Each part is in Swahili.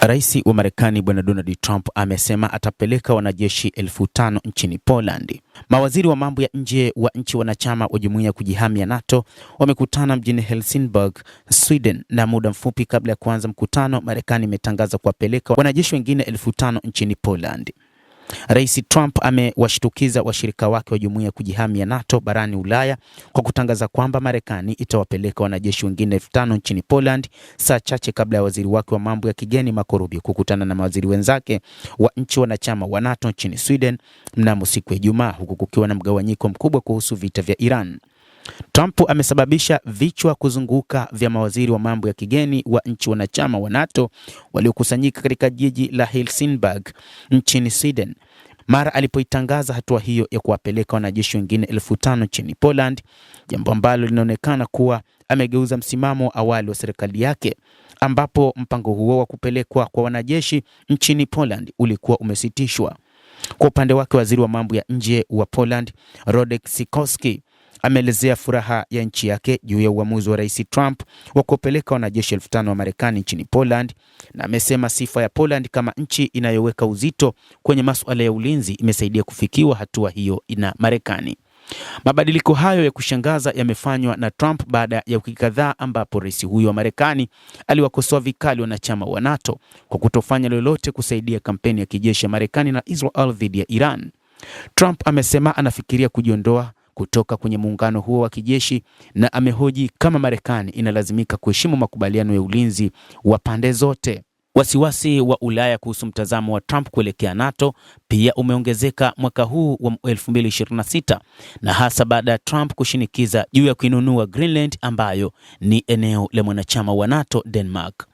Rais wa Marekani Bwana Donald Trump amesema atapeleka wanajeshi 5,000 nchini Poland. Mawaziri wa mambo ya nje wa nchi wanachama wa Jumuiya ya Kujihami ya NATO wamekutana mjini Helsingborg, Sweden, na muda mfupi kabla ya kuanza mkutano, Marekani imetangaza kuwapeleka wanajeshi wengine 5,000 nchini Poland. Rais Trump amewashtukiza washirika wake wa Jumuiya ya Kujihami ya NATO barani Ulaya kwa kutangaza kwamba Marekani itawapeleka wanajeshi wengine 5,000 nchini Poland, saa chache kabla ya waziri wake wa mambo ya kigeni Marco Rubio kukutana na mawaziri wenzake wa nchi wanachama wa NATO nchini Sweden mnamo siku ya Ijumaa, huku kukiwa na mgawanyiko mkubwa kuhusu vita vya Iran. Trump amesababisha vichwa kuzunguka vya mawaziri wa mambo ya kigeni wa nchi wanachama wa NATO waliokusanyika katika jiji la Helsingborg nchini Sweden mara alipoitangaza hatua hiyo ya kuwapeleka wanajeshi wengine 5,000 nchini Poland, jambo ambalo linaonekana kuwa amegeuza msimamo wa awali wa serikali yake, ambapo mpango huo wa kupelekwa kwa wanajeshi nchini Poland ulikuwa umesitishwa. Kwa upande wake, waziri wa mambo ya nje wa Poland Radek Sikorski ameelezea furaha ya nchi yake juu ya uamuzi wa Rais Trump wa kupeleka wanajeshi 5,000 wa Marekani nchini Poland, na amesema sifa ya Poland kama nchi inayoweka uzito kwenye masuala ya ulinzi imesaidia kufikiwa hatua hiyo na Marekani. Mabadiliko hayo ya kushangaza yamefanywa na Trump baada ya wiki kadhaa ambapo rais huyo wa Marekani aliwakosoa vikali wanachama wa NATO kwa kutofanya lolote kusaidia kampeni ya kijeshi ya Marekani na Israel dhidi ya Iran. Trump amesema anafikiria kujiondoa kutoka kwenye muungano huo wa kijeshi, na amehoji kama Marekani inalazimika kuheshimu makubaliano ya ulinzi wa pande zote. Wasiwasi wa Ulaya kuhusu mtazamo wa Trump kuelekea NATO pia umeongezeka mwaka huu wa 2026, na hasa baada ya Trump kushinikiza juu ya kuinunua Greenland ambayo ni eneo la mwanachama wa NATO Denmark.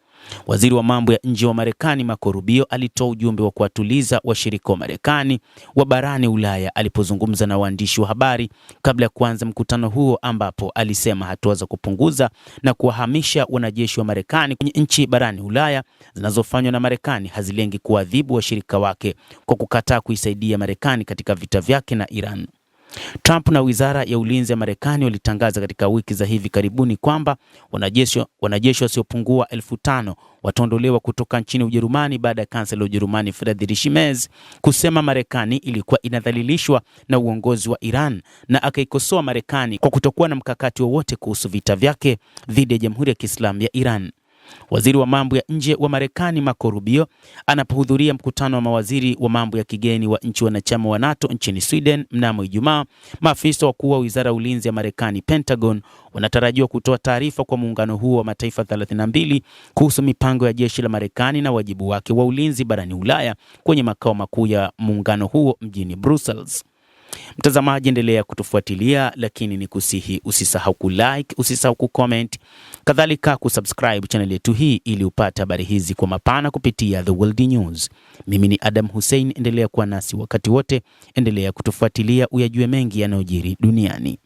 Waziri wa mambo ya nje wa Marekani Marco Rubio alitoa ujumbe wa kuwatuliza washirika wa Marekani wa barani Ulaya alipozungumza na waandishi wa habari kabla ya kuanza mkutano huo, ambapo alisema hatua za kupunguza na kuwahamisha wanajeshi wa Marekani kwenye nchi barani Ulaya zinazofanywa na Marekani hazilengi kuadhibu washirika wake kwa kukataa kuisaidia Marekani katika vita vyake na Iran. Trump na Wizara ya Ulinzi ya Marekani walitangaza katika wiki za hivi karibuni kwamba wanajeshi wasiopungua 5,000 wataondolewa kutoka nchini Ujerumani baada ya kansela wa Ujerumani Friedrich Merz kusema Marekani ilikuwa inadhalilishwa na uongozi wa Iran, na akaikosoa Marekani kwa kutokuwa na mkakati wowote kuhusu vita vyake dhidi ya Jamhuri ya Kiislamu ya Iran. Waziri wa mambo ya nje wa Marekani Marco Rubio anapohudhuria mkutano wa mawaziri wa mambo ya kigeni wa nchi wanachama wa NATO nchini Sweden mnamo Ijumaa, maafisa wakuu wa Wizara ya Ulinzi ya Marekani Pentagon wanatarajiwa kutoa taarifa kwa muungano huo wa mataifa 32 kuhusu mipango ya jeshi la Marekani na wajibu wake wa ulinzi barani Ulaya kwenye makao makuu ya muungano huo mjini Brussels. Mtazamaji, endelea kutufuatilia, lakini ni kusihi usisahau kulike, usisahau kucomment, kadhalika kusubscribe channel yetu hii ili upate habari hizi kwa mapana kupitia The World News. Mimi ni Adam Hussein, endelea kuwa nasi wakati wote, endelea kutufuatilia uyajue mengi yanayojiri duniani.